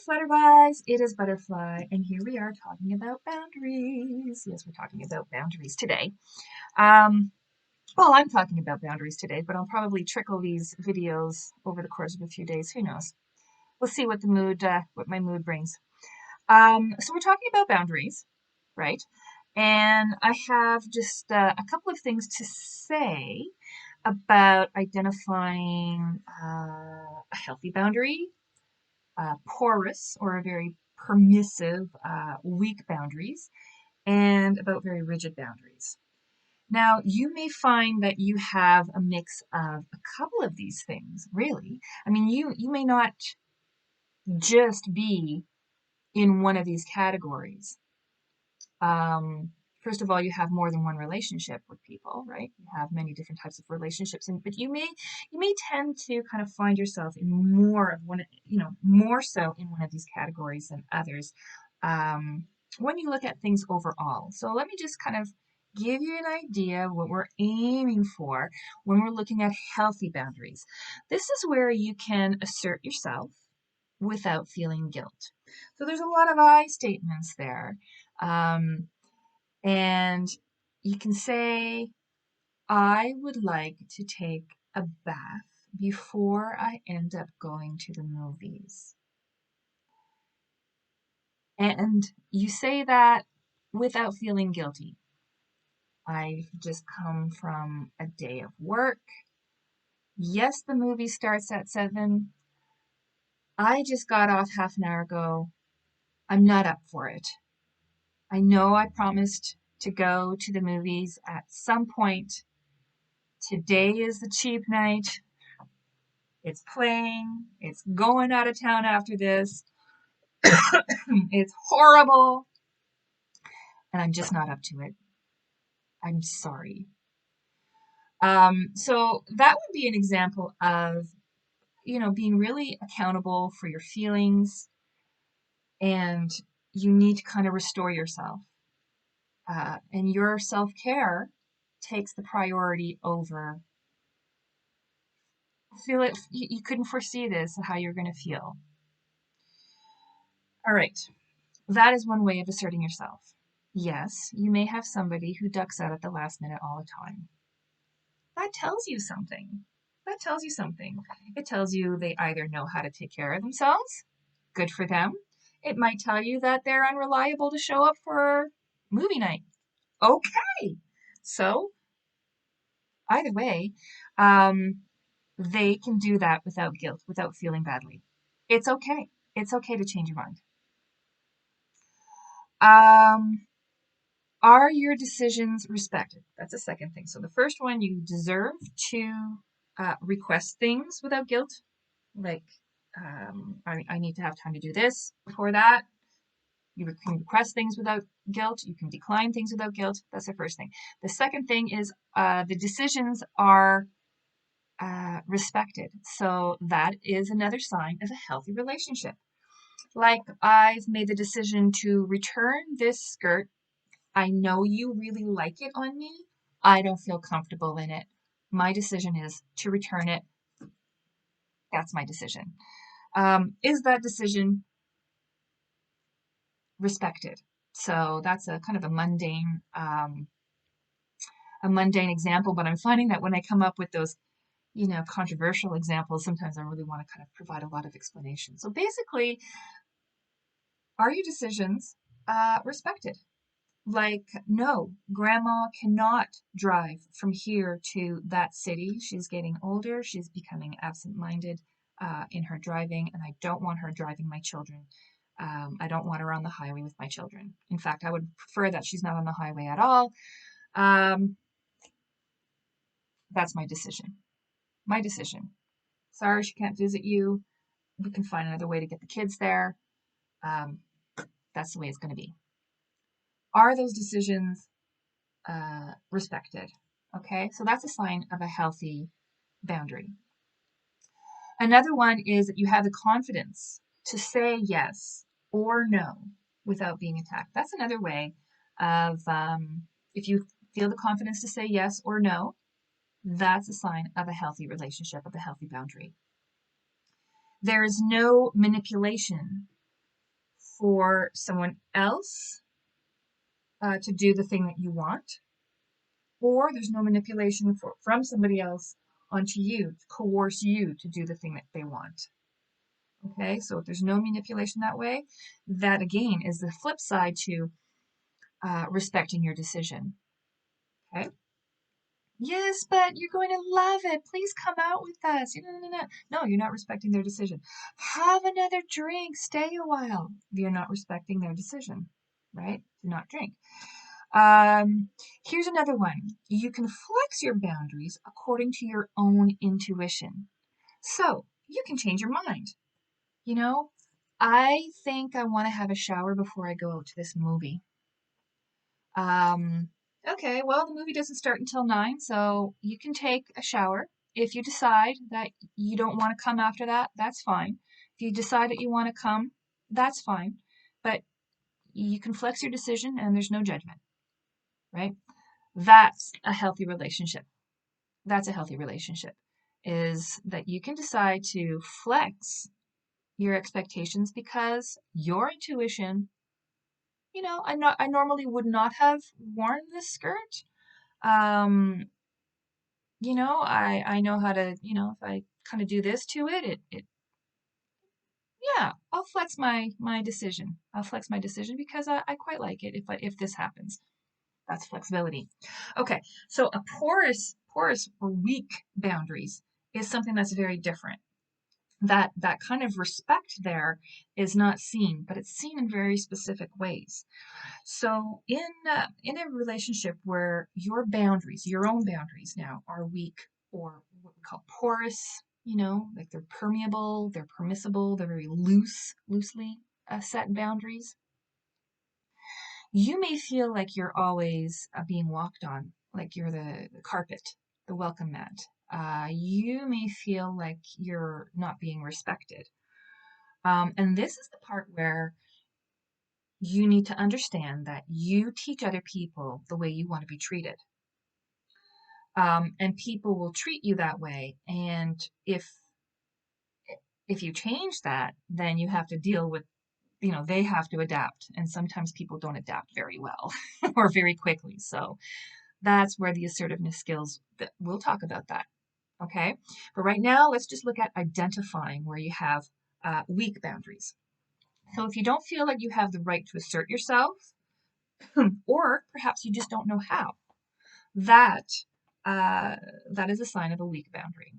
Flutterbies, it is Butterfly, and here we are talking about boundaries. Yes, we're talking about boundaries today. Um, well, I'm talking about boundaries today, but I'll probably trickle these videos over the course of a few days. Who knows? We'll see what what my mood brings. So we're talking about boundaries, right? And I have just a couple of things to say about identifying a healthy boundary, porous or a very permissive, weak boundaries, and about very rigid boundaries. Now, you may find that you have a mix of a couple of these things, really. I mean, you may not just be in one of these categories. Um, First of all, you have more than one relationship with people, right? You have many different types of relationships, and but you may tend to kind of find yourself in more of one, more so in one of these categories than others. When you look at things overall. So let me just kind of give you an idea of what we're aiming for when we're looking at healthy boundaries. This is where you can assert yourself without feeling guilt. So there's a lot of I statements there. Um, and you can say, I would like to take a bath before I end up going to the movies. And you say that without feeling guilty. I've just come from a day of work. Yes, the movie starts at 7. I just got off half an hour ago. I'm not up for it. I know I promised to go to the movies at some point. Today is the cheap night. It's playing. It's going out of town after this. It's horrible. And I'm just not up to it. I'm sorry. So that would be an example of, being really accountable for your feelings, and you need to kind of restore yourself. And your self-care takes the priority over feel it. You couldn't foresee this, how you're going to feel. All right. That is one way of asserting yourself. Yes, you may have somebody who ducks out at the last minute all the time. That tells you something. That tells you something. It tells you they either know how to take care of themselves, good for them. It might tell you that they're unreliable to show up for movie night. Okay. So, either way, um, they can do that without guilt, without feeling badly. It's okay. It's okay to change your mind. Um, Are your decisions respected? That's the second thing. So the first one, you deserve to request things without guilt. Like, I need to have time to do this before that. You can request things without guilt. You can decline things without guilt. That's the first thing. The second thing is the decisions are respected. So that is another sign of a healthy relationship. Like, I've made the decision to return this skirt. I know you really like it on me. I don't feel comfortable in it. My decision is to return it. That's my decision. Is that decision respected? So that's a kind of a mundane example, but I'm finding that when I come up with those, controversial examples, sometimes I really want to kind of provide a lot of explanation. So basically, are your decisions respected? Like, no, grandma cannot drive from here to that city. She's getting older. She's becoming absent-minded in her driving, and I don't want her driving my children. I don't want her on the highway with my children. In fact, I would prefer that she's not on the highway at all. Um, that's my decision. My decision. Sorry, she can't visit you. We can find another way to get the kids there. Um, that's the way it's going to be. Are those decisions respected? Okay, so that's a sign of a healthy boundary. Another one is that you have the confidence to say yes or no without being attacked. That's another way of, if you feel the confidence to say yes or no, that's a sign of a healthy relationship, of a healthy boundary. There is no manipulation for someone else to do the thing that you want, or there's no manipulation from somebody else onto you to coerce you to do the thing that they want. Okay, so if there's no manipulation that way, that again is the flip side to respecting your decision. Okay. Yes, but you're going to love it. Please come out with us. No, you're not respecting their decision. Have another drink. Stay a while. You're not respecting their decision, right? Do not drink. Here's another one. You can flex your boundaries according to your own intuition. So you can change your mind. You know, I think I want to have a shower before I go out to this movie. Okay, well, the movie doesn't start until 9, so you can take a shower. If you decide that you don't want to come after that, that's fine. If you decide that you want to come, that's fine. But you can flex your decision and there's no judgment, right? That's a healthy relationship. That's a healthy relationship, is that you can decide to flex your expectations because your intuition, I normally would not have worn this skirt. Um, I know how to, if I kind of do this to it, yeah, I'll flex my decision. I'll flex my decision because I quite like it if this happens. That's flexibility. Okay, so a porous or weak boundaries is something that's very different. That kind of respect there is not seen, but it's seen in very specific ways. So in a relationship where your boundaries, your own boundaries now, are weak or what we call porous, like they're permeable, they're permissible, they're very loosely set boundaries, you may feel like you're always being walked on, like you're the carpet, the welcome mat. You may feel like you're not being respected. And this is the part where you need to understand that you teach other people the way you want to be treated. And people will treat you that way. And if you change that, then you have to deal with, they have to adapt. And sometimes people don't adapt very well or very quickly. So that's where the assertiveness skills, we'll talk about that. Okay. But right now, let's just look at identifying where you have weak boundaries. So if you don't feel like you have the right to assert yourself, or perhaps you just don't know how, that that is a sign of a weak boundary.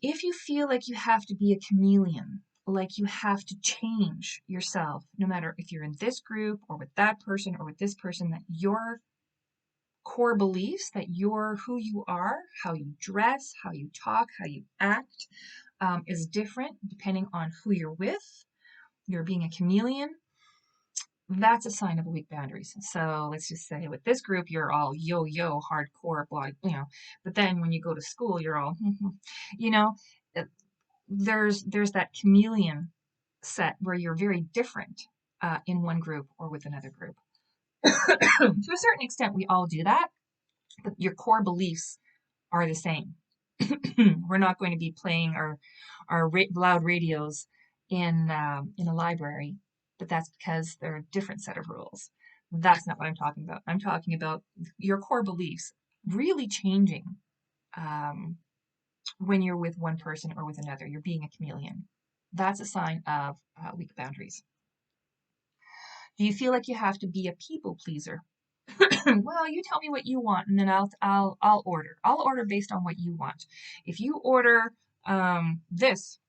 If you feel like you have to be a chameleon, like you have to change yourself, no matter if you're in this group or with that person or with this person, that your core beliefs, that you're who you are, how you dress, how you talk, how you act, is different depending on who you're with, you're being a chameleon, that's a sign of weak boundaries. So let's just say with this group, you're all yo-yo, hardcore, blah, but then when you go to school, you're all, you know, uh, there's that chameleon set where you're very different in one group or with another group. To a certain extent, we all do that, but your core beliefs are the same. We're not going to be playing our loud radios in a library, but that's because they're a different set of rules. That's not what I'm talking about. I'm talking about your core beliefs really changing when you're with one person or with another. You're being a chameleon. That's a sign of weak boundaries. Do you feel like you have to be a people pleaser? Well, you tell me what you want, and then I'll order. I'll order based on what you want. If you order this,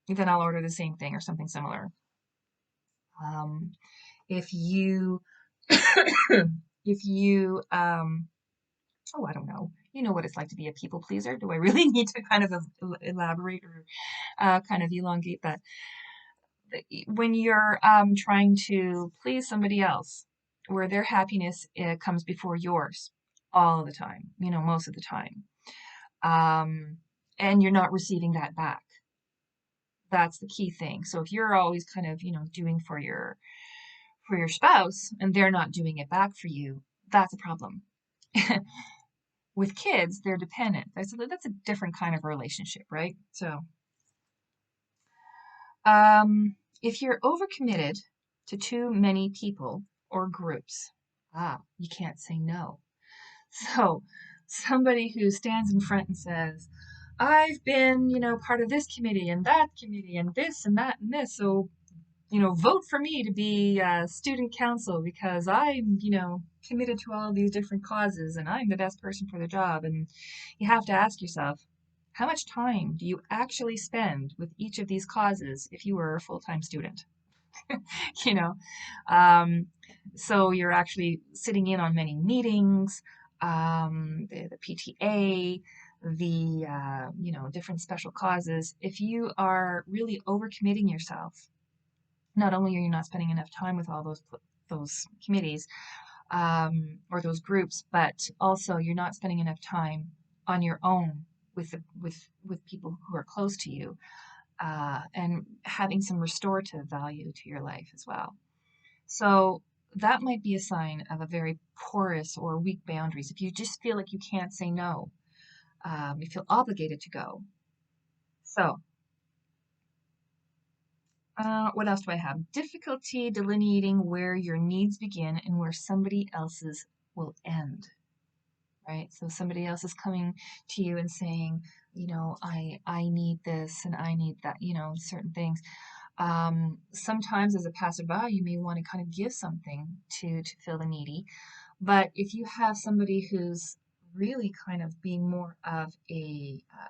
then I'll order the same thing or something similar. Um, if you if you oh, I don't know. You know what it's like to be a people pleaser. Do I really need to kind of elaborate or kind of elongate that? When you're trying to please somebody else, where their happiness comes before yours all the time, most of the time, um, and you're not receiving that back. That's the key thing. So if you're always kind of, doing for your spouse and they're not doing it back for you, that's a problem. With kids, they're dependent. That's a different kind of relationship, right? So, If you're overcommitted to too many people or groups, you can't say no. So somebody who stands in front and says, I've been, part of this committee and that committee and this and that and this. So, vote for me to be student council because I'm, committed to all these different causes and I'm the best person for the job. And you have to ask yourself, how much time do you actually spend with each of these causes if you were a full-time student? you know, um, so you're actually sitting in on many meetings, the PTA, the different special causes. If you are really overcommitting yourself, not only are you not spending enough time with all those committees or those groups, but also you're not spending enough time on your own with people who are close to you, and having some restorative value to your life as well. So that might be a sign of a very porous or weak boundaries. If you just feel like you can't say no, you feel obligated to go. So, what else do I have? Difficulty delineating where your needs begin and where somebody else's will end, right? So somebody else is coming to you and saying, I need this and I need that, certain things. Sometimes as a passerby, you may want to kind of give something to fill the needy. But if you have somebody who's really kind of being more of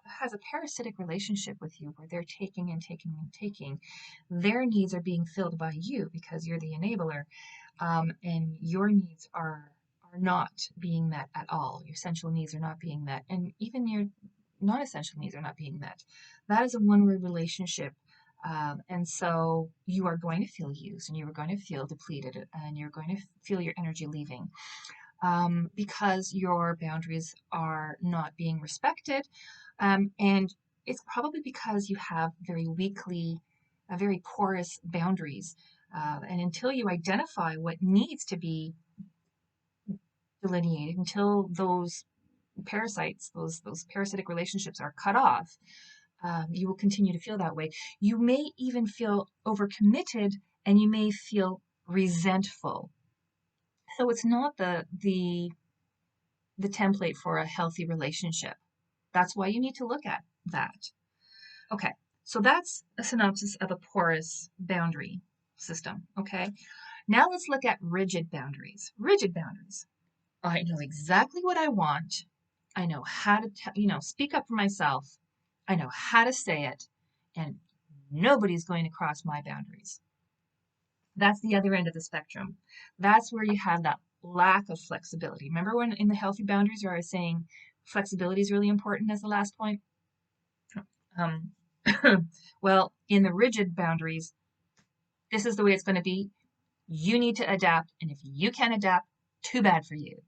has a parasitic relationship with you where they're taking and taking and taking, their needs are being filled by you because you're the enabler, and your needs are not being met at all. Your essential needs are not being met, and even your non-essential needs are not being met. That is a one-way relationship. And so you are going to feel used and you are going to feel depleted and you're going to feel your energy leaving, because your boundaries are not being respected. And it's probably because you have very porous boundaries. And until you identify what needs to be delineated, until those those parasitic relationships are cut off, you will continue to feel that way. You may even feel overcommitted and you may feel resentful. So it's not the template for a healthy relationship. That's why you need to look at that. Okay, so that's a synopsis of a porous boundary system. Okay, now let's look at rigid boundaries. Rigid boundaries. I know exactly what I want. I know how to, speak up for myself. I know how to say it, and nobody's going to cross my boundaries. That's the other end of the spectrum. That's where you have that lack of flexibility. Remember when in the healthy boundaries where I was saying flexibility is really important as the last point? Um, well, in the rigid boundaries, this is the way it's going to be. You need to adapt, and if you can't adapt, too bad for you.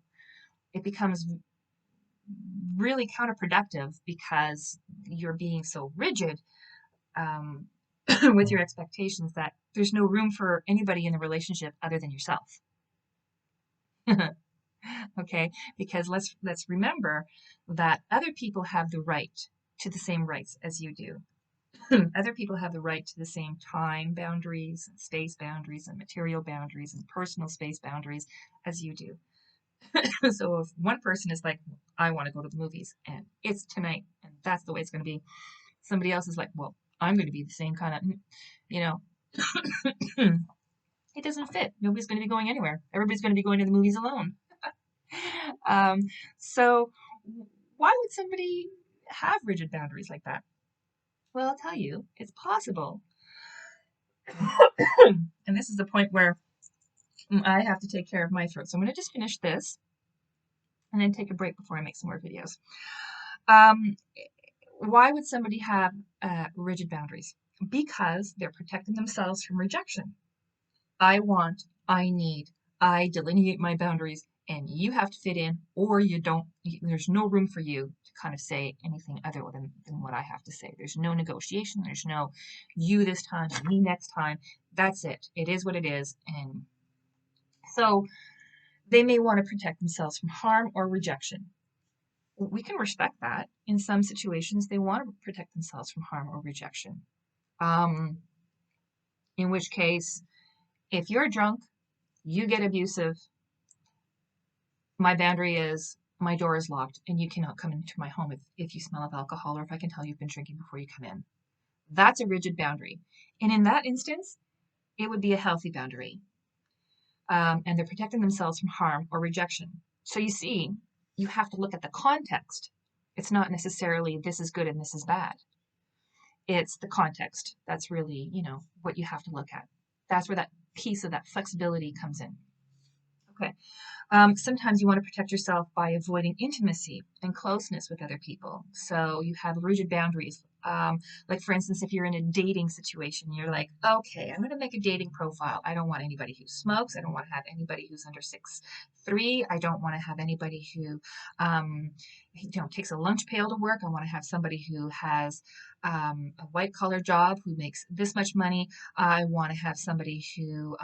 It becomes really counterproductive because you're being so rigid, um, with your expectations that there's no room for anybody in the relationship other than yourself. Okay, because let's remember that other people have the right to the same rights as you do. Other people have the right to the same time boundaries and space boundaries and material boundaries and personal space boundaries as you do. So if one person is like, I want to go to the movies and it's tonight and that's the way it's going to be, somebody else is like, well, I'm going to be the same kind of, you know, it doesn't fit. Nobody's going to be going anywhere. Everybody's going to be going to the movies alone. Um, so why would somebody have rigid boundaries like that? Well, I'll tell you, it's possible. And this is the point where I have to take care of my throat. So I'm going to just finish this and then take a break before I make some more videos. Um, why would somebody have rigid boundaries? Because they're protecting themselves from rejection. I want, I need, I delineate my boundaries, and you have to fit in, or you don't. There's no room for you to kind of say anything other than what I have to say. There's no negotiation. There's no you this time, me next time. That's it. It is what it is. And so they may want to protect themselves from harm or rejection. We can respect that. In some situations, they want to protect themselves from harm or rejection. Um, In which case, if you're drunk, you get abusive, my boundary is my door is locked and you cannot come into my home if you smell of alcohol or if I can tell you've been drinking before you come in. That's a rigid boundary. And in that instance, it would be a healthy boundary. And they're protecting themselves from harm or rejection. So you see, you have to look at the context. It's not necessarily this is good and this is bad. It's the context. That's really, what you have to look at. That's where that piece of that flexibility comes in. Okay. Sometimes you want to protect yourself by avoiding intimacy and closeness with other people. So you have rigid boundaries. Like, for instance, if you're in a dating situation, you're like, okay, I'm going to make a dating profile. I don't want anybody who smokes. I don't want to have anybody who's under 6'3". I don't want to have anybody who, takes a lunch pail to work. I want to have somebody who has a white collar job, who makes this much money. I want to have somebody who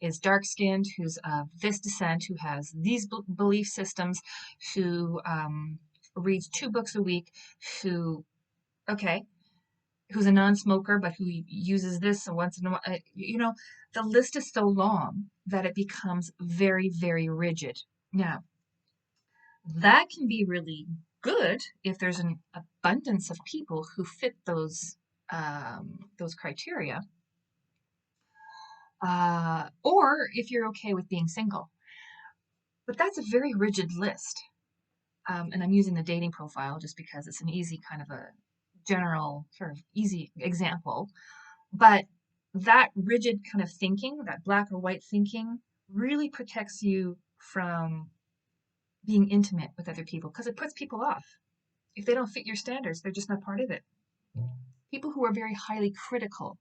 is dark skinned, who's of this descent, who has these belief systems, who reads 2 books a week, who's a non-smoker, but who uses this once in a while. The list is so long that it becomes very, very rigid. Now, that can be really good if there's an abundance of people who fit those criteria, or if you're okay with being single. But that's a very rigid list. And I'm using the dating profile just because it's an easy kind of a general sort of easy example. But that rigid kind of thinking, that black or white thinking, really protects you from being intimate with other people because it puts people off. If they don't fit your standards, they're just not part of it. People who are very highly critical,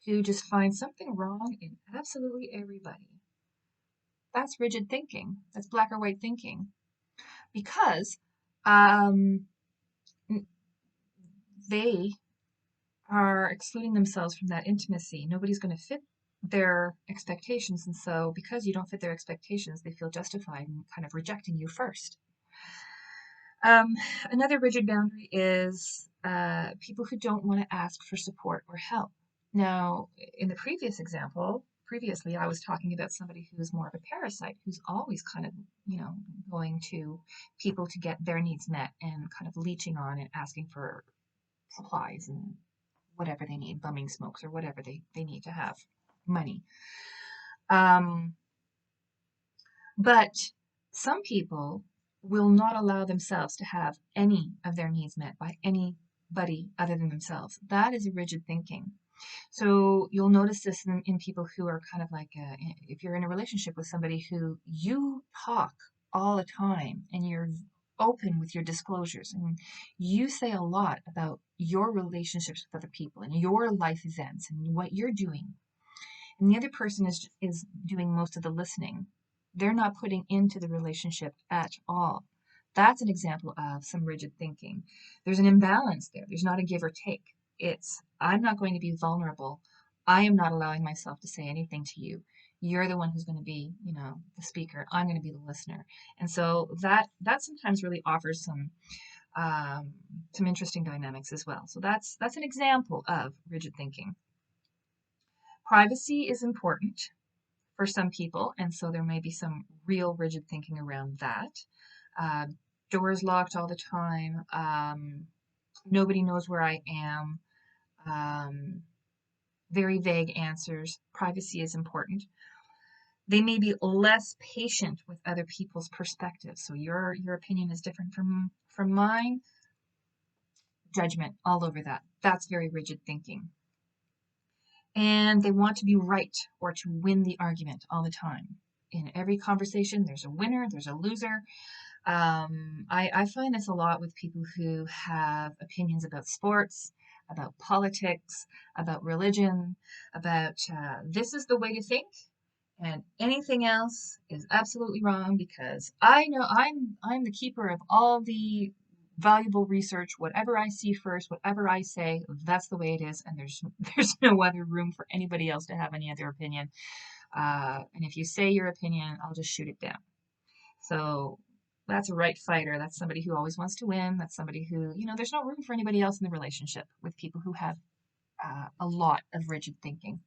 who just find something wrong in absolutely everybody. That's rigid thinking. That's black or white thinking. Because they are excluding themselves from that intimacy. Nobody's going to fit their expectations. And so because you don't fit their expectations, they feel justified in kind of rejecting you first. Another rigid boundary is people who don't want to ask for support or help. Now, in the previous example, previously I was talking about somebody who's more of a parasite, who's always kind of, going to people to get their needs met and kind of leeching on and asking for supplies and whatever they need, bumming smokes or whatever they need to have money. But some people will not allow themselves to have any of their needs met by anybody other than themselves. That is a rigid thinking. So you'll notice this in people who are kind of like, if you're in a relationship with somebody who you talk all the time and you're open with your disclosures and you say a lot about your relationships with other people and your life events and what you're doing, and the other person is doing most of the listening. They're not putting into the relationship at all. That's an example of some rigid thinking. There's an imbalance there. There's not a give or take. It's, I'm not going to be vulnerable. I am not allowing myself to say anything to you. You're the one who's going to be, the speaker. I'm going to be the listener. And so that sometimes really offers some interesting dynamics as well. So that's an example of rigid thinking. Privacy is important for some people, and so there may be some real rigid thinking around that. Doors locked all the time. Nobody knows where I am. Very vague answers. Privacy is important. They may be less patient with other people's perspectives. So your opinion is different from mine. Judgment all over that. That's very rigid thinking. And they want to be right or to win the argument all the time. In every conversation, there's a winner, there's a loser. I find this a lot with people who have opinions about sports, about politics, about religion, about this is the way to think, and anything else is absolutely wrong because I know I'm the keeper of all the valuable research. Whatever I see first, whatever I say, that's the way it is, and there's no other room for anybody else to have any other opinion. And if you say your opinion, I'll just shoot it down. So that's a right fighter. That's somebody who always wants to win. That's somebody who, there's no room for anybody else in the relationship with people who have a lot of rigid thinking.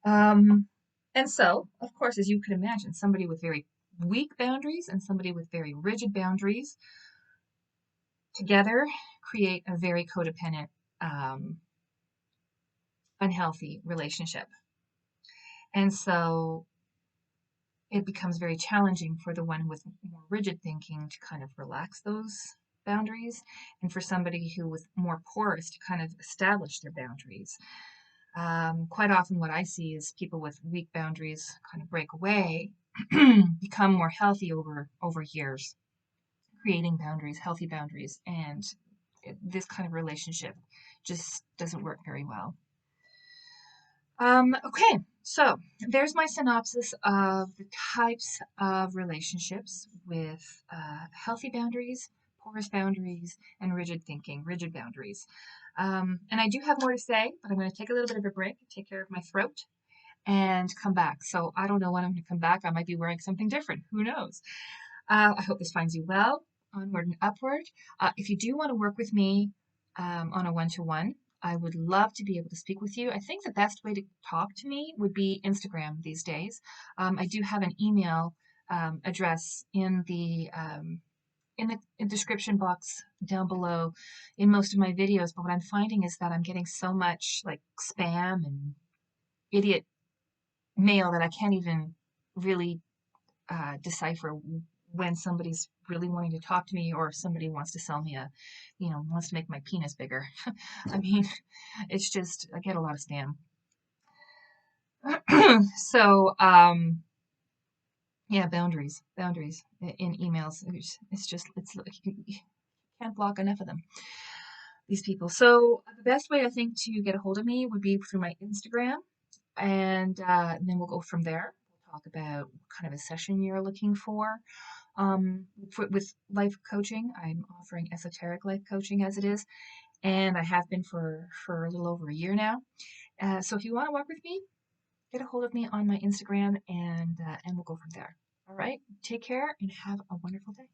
Um, and so, of course, as you could imagine, somebody with very weak boundaries and somebody with very rigid boundaries together create a very codependent, um, unhealthy relationship. And so it becomes very challenging for the one with more rigid thinking to kind of relax those boundaries, and for somebody who was more porous to kind of establish their boundaries. Quite often, what I see is people with weak boundaries kind of break away, become more healthy over years, creating boundaries, healthy boundaries, and this kind of relationship just doesn't work very well. Okay, so there's my synopsis of the types of relationships with healthy boundaries, porous boundaries, and rigid thinking, rigid boundaries. And I do have more to say, but I'm going to take a little bit of a break, take care of my throat, and come back. So I don't know when I'm going to come back. I might be wearing something different. Who knows? I hope this finds you well, onward and upward. If you do want to work with me on a one-to-one, I would love to be able to speak with you. I think the best way to talk to me would be Instagram these days. I do have an email address in the description box down below in most of my videos, but what I'm finding is that I'm getting so much like spam and idiot mail that I can't even really decipher when somebody's really wanting to talk to me or if somebody wants to sell me wants to make my penis bigger. I mean, it's just, I get a lot of spam. So, yeah, boundaries in emails. It's just, it's like you can't block enough of them, these people. So, the best way I think to get a hold of me would be through my Instagram, and then we'll go from there. We'll talk about what kind of a session you're looking for. With life coaching, I'm offering esoteric life coaching as it is, and I have been for a little over a year now. So if you want to work with me, get a hold of me on my Instagram, and we'll go from there. All right, take care and have a wonderful day.